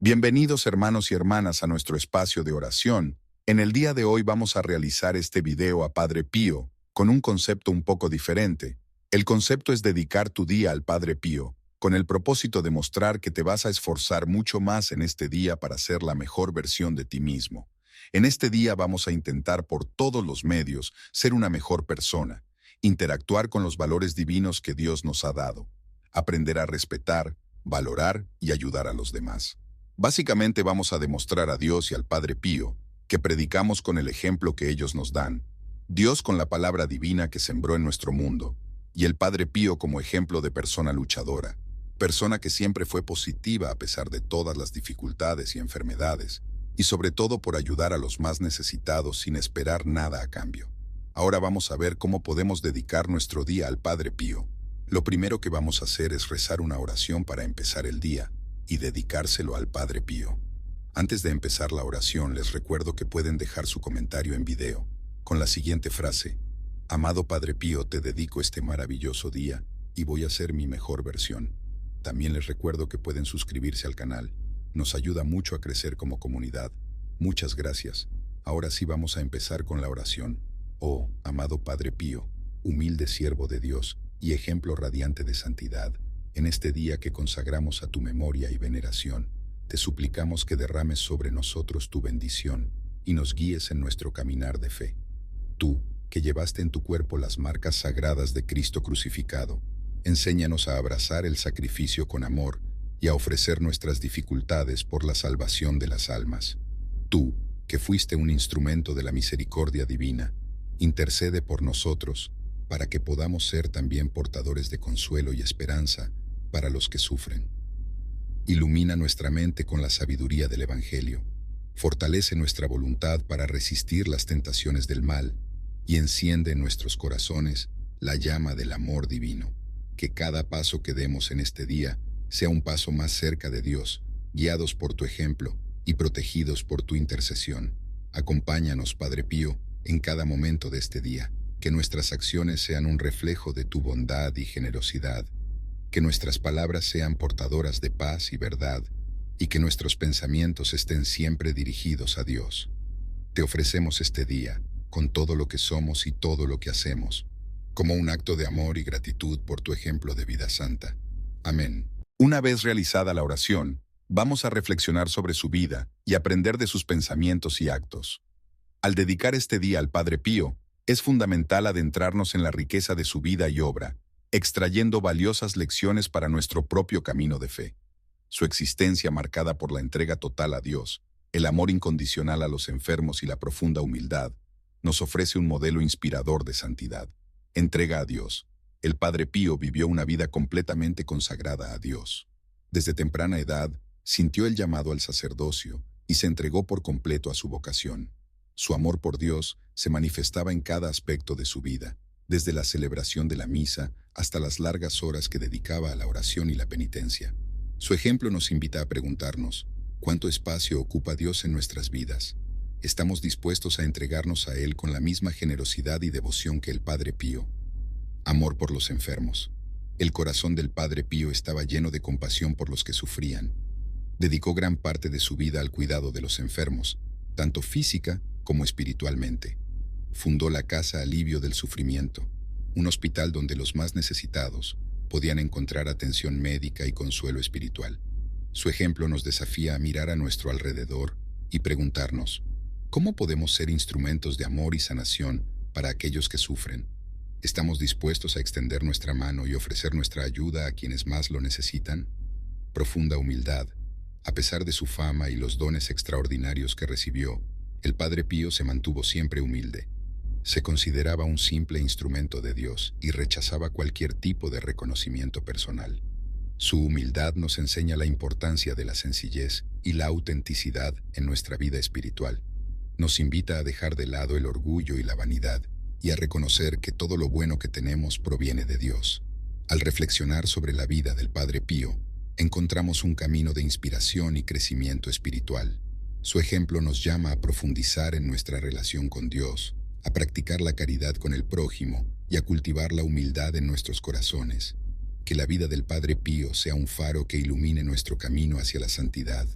Bienvenidos hermanos y hermanas a nuestro espacio de oración. En el día de hoy vamos a realizar este video a Padre Pío, con un concepto un poco diferente. El concepto es dedicar tu día al Padre Pío, con el propósito de mostrar que te vas a esforzar mucho más en este día para ser la mejor versión de ti mismo. En este día vamos a intentar por todos los medios ser una mejor persona, interactuar con los valores divinos que Dios nos ha dado, aprender a respetar, valorar y ayudar a los demás. Básicamente vamos a demostrar a Dios y al Padre Pío que predicamos con el ejemplo que ellos nos dan, Dios con la palabra divina que sembró en nuestro mundo, y el Padre Pío como ejemplo de persona luchadora, persona que siempre fue positiva a pesar de todas las dificultades y enfermedades, y sobre todo por ayudar a los más necesitados sin esperar nada a cambio. Ahora vamos a ver cómo podemos dedicar nuestro día al Padre Pío. Lo primero que vamos a hacer es rezar una oración para empezar el día y dedicárselo al Padre Pío. Antes de empezar la oración, les recuerdo que pueden dejar su comentario en video, con la siguiente frase: Amado Padre Pío, te dedico este maravilloso día y voy a ser mi mejor versión. También les recuerdo que pueden suscribirse al canal. Nos ayuda mucho a crecer como comunidad. Muchas gracias. Ahora sí vamos a empezar con la oración. Oh, amado Padre Pío, humilde siervo de Dios y ejemplo radiante de santidad, en este día que consagramos a tu memoria y veneración, te suplicamos que derrames sobre nosotros tu bendición y nos guíes en nuestro caminar de fe. Tú, que llevaste en tu cuerpo las marcas sagradas de Cristo crucificado, enséñanos a abrazar el sacrificio con amor y a ofrecer nuestras dificultades por la salvación de las almas. Tú, que fuiste un instrumento de la misericordia divina, intercede por nosotros para que podamos ser también portadores de consuelo y esperanza para los que sufren. Ilumina nuestra mente con la sabiduría del Evangelio, fortalece nuestra voluntad para resistir las tentaciones del mal y enciende en nuestros corazones la llama del amor divino. Que cada paso que demos en este día sea un paso más cerca de Dios, guiados por tu ejemplo y protegidos por tu intercesión. Acompáñanos, Padre Pío, en cada momento de este día, que nuestras acciones sean un reflejo de tu bondad y generosidad, que nuestras palabras sean portadoras de paz y verdad, y que nuestros pensamientos estén siempre dirigidos a Dios. Te ofrecemos este día, con todo lo que somos y todo lo que hacemos, como un acto de amor y gratitud por tu ejemplo de vida santa. Amén. Una vez realizada la oración, vamos a reflexionar sobre su vida y aprender de sus pensamientos y actos. Al dedicar este día al Padre Pío, es fundamental adentrarnos en la riqueza de su vida y obra, extrayendo valiosas lecciones para nuestro propio camino de fe. Su existencia marcada por la entrega total a Dios, el amor incondicional a los enfermos y la profunda humildad, nos ofrece un modelo inspirador de santidad. Entrega a Dios. El Padre Pío vivió una vida completamente consagrada a Dios. Desde temprana edad, sintió el llamado al sacerdocio y se entregó por completo a su vocación. Su amor por Dios se manifestaba en cada aspecto de su vida, desde la celebración de la misa hasta las largas horas que dedicaba a la oración y la penitencia. Su ejemplo nos invita a preguntarnos: ¿cuánto espacio ocupa Dios en nuestras vidas? ¿Estamos dispuestos a entregarnos a Él con la misma generosidad y devoción que el Padre Pío? Amor por los enfermos. El corazón del Padre Pío estaba lleno de compasión por los que sufrían. Dedicó gran parte de su vida al cuidado de los enfermos, tanto física como espiritualmente. Fundó la Casa Alivio del Sufrimiento, un hospital donde los más necesitados podían encontrar atención médica y consuelo espiritual. Su ejemplo nos desafía a mirar a nuestro alrededor y preguntarnos: ¿cómo podemos ser instrumentos de amor y sanación para aquellos que sufren? ¿Estamos dispuestos a extender nuestra mano y ofrecer nuestra ayuda a quienes más lo necesitan? Profunda humildad. A pesar de su fama y los dones extraordinarios que recibió, el Padre Pío se mantuvo siempre humilde. Se consideraba un simple instrumento de Dios y rechazaba cualquier tipo de reconocimiento personal. Su humildad nos enseña la importancia de la sencillez y la autenticidad en nuestra vida espiritual. Nos invita a dejar de lado el orgullo y la vanidad y a reconocer que todo lo bueno que tenemos proviene de Dios. Al reflexionar sobre la vida del Padre Pío, encontramos un camino de inspiración y crecimiento espiritual. Su ejemplo nos llama a profundizar en nuestra relación con Dios, a practicar la caridad con el prójimo y a cultivar la humildad en nuestros corazones. Que la vida del Padre Pío sea un faro que ilumine nuestro camino hacia la santidad.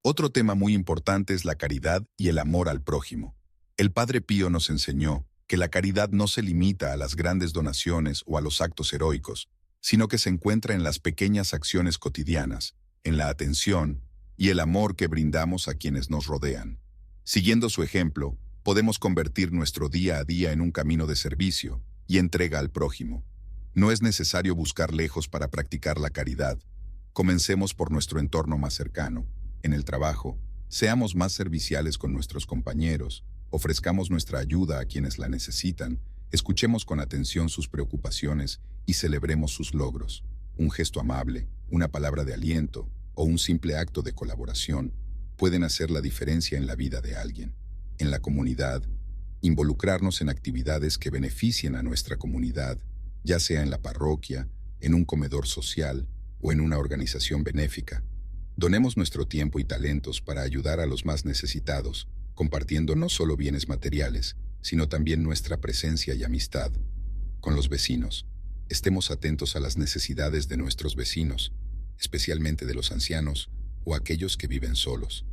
Otro tema muy importante es la caridad y el amor al prójimo. El Padre Pío nos enseñó que la caridad no se limita a las grandes donaciones o a los actos heroicos, sino que se encuentra en las pequeñas acciones cotidianas, en la atención y el amor que brindamos a quienes nos rodean. Siguiendo su ejemplo, podemos convertir nuestro día a día en un camino de servicio y entrega al prójimo. No es necesario buscar lejos para practicar la caridad. Comencemos por nuestro entorno más cercano. En el trabajo, seamos más serviciales con nuestros compañeros, ofrezcamos nuestra ayuda a quienes la necesitan, escuchemos con atención sus preocupaciones y celebremos sus logros. Un gesto amable, una palabra de aliento o un simple acto de colaboración pueden hacer la diferencia en la vida de alguien. En la comunidad, involucrarnos en actividades que beneficien a nuestra comunidad, ya sea en la parroquia, en un comedor social o en una organización benéfica. Donemos nuestro tiempo y talentos para ayudar a los más necesitados, compartiendo no solo bienes materiales, sino también nuestra presencia y amistad. Con los vecinos, estemos atentos a las necesidades de nuestros vecinos, especialmente de los ancianos o aquellos que viven solos.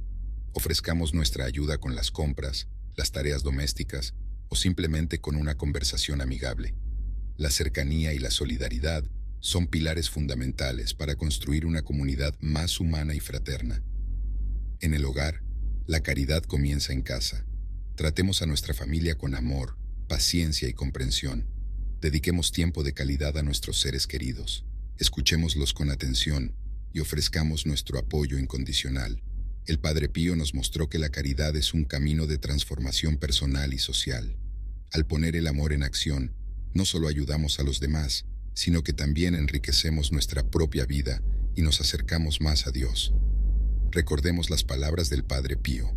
Ofrezcamos nuestra ayuda con las compras, las tareas domésticas o simplemente con una conversación amigable. La cercanía y la solidaridad son pilares fundamentales para construir una comunidad más humana y fraterna. En el hogar, la caridad comienza en casa. Tratemos a nuestra familia con amor, paciencia y comprensión. Dediquemos tiempo de calidad a nuestros seres queridos. Escuchémoslos con atención y ofrezcamos nuestro apoyo incondicional. El Padre Pío nos mostró que la caridad es un camino de transformación personal y social. Al poner el amor en acción, no solo ayudamos a los demás, sino que también enriquecemos nuestra propia vida y nos acercamos más a Dios. Recordemos las palabras del Padre Pío.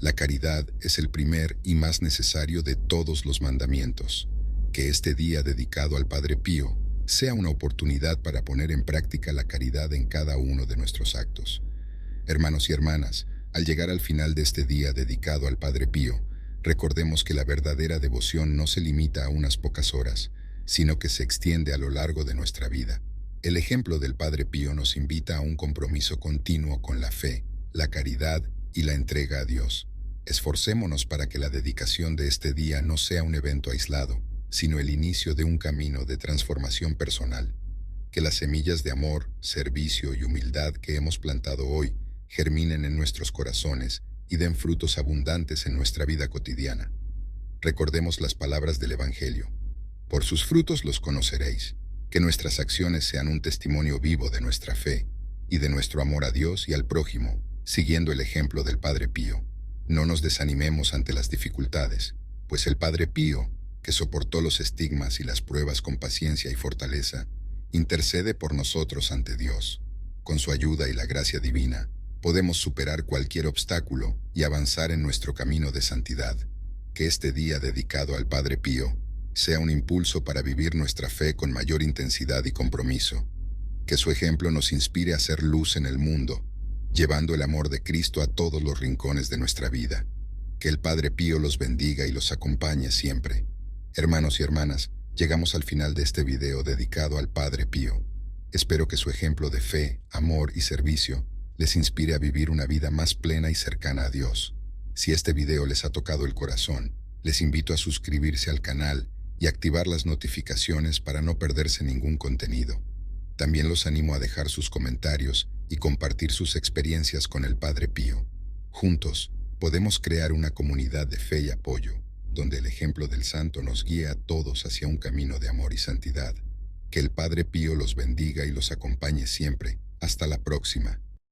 La caridad es el primer y más necesario de todos los mandamientos. Que este día dedicado al Padre Pío sea una oportunidad para poner en práctica la caridad en cada uno de nuestros actos. Hermanos y hermanas, al llegar al final de este día dedicado al Padre Pío, recordemos que la verdadera devoción no se limita a unas pocas horas, sino que se extiende a lo largo de nuestra vida. El ejemplo del Padre Pío nos invita a un compromiso continuo con la fe, la caridad y la entrega a Dios. Esforcémonos para que la dedicación de este día no sea un evento aislado, sino el inicio de un camino de transformación personal. Que las semillas de amor, servicio y humildad que hemos plantado hoy germinen en nuestros corazones y den frutos abundantes en nuestra vida cotidiana. Recordemos las palabras del Evangelio. Por sus frutos los conoceréis. Que nuestras acciones sean un testimonio vivo de nuestra fe y de nuestro amor a Dios y al prójimo, siguiendo el ejemplo del Padre Pío. No nos desanimemos ante las dificultades, pues el Padre Pío, que soportó los estigmas y las pruebas con paciencia y fortaleza, intercede por nosotros ante Dios. Con su ayuda y la gracia divina, podemos superar cualquier obstáculo y avanzar en nuestro camino de santidad. Que este día dedicado al Padre Pío sea un impulso para vivir nuestra fe con mayor intensidad y compromiso. Que su ejemplo nos inspire a ser luz en el mundo, llevando el amor de Cristo a todos los rincones de nuestra vida. Que el Padre Pío los bendiga y los acompañe siempre. Hermanos y hermanas, llegamos al final de este video dedicado al Padre Pío. Espero que su ejemplo de fe, amor y servicio les inspire a vivir una vida más plena y cercana a Dios. Si este video les ha tocado el corazón, les invito a suscribirse al canal y activar las notificaciones para no perderse ningún contenido. También los animo a dejar sus comentarios y compartir sus experiencias con el Padre Pío. Juntos, podemos crear una comunidad de fe y apoyo, donde el ejemplo del santo nos guíe a todos hacia un camino de amor y santidad. Que el Padre Pío los bendiga y los acompañe siempre. Hasta la próxima.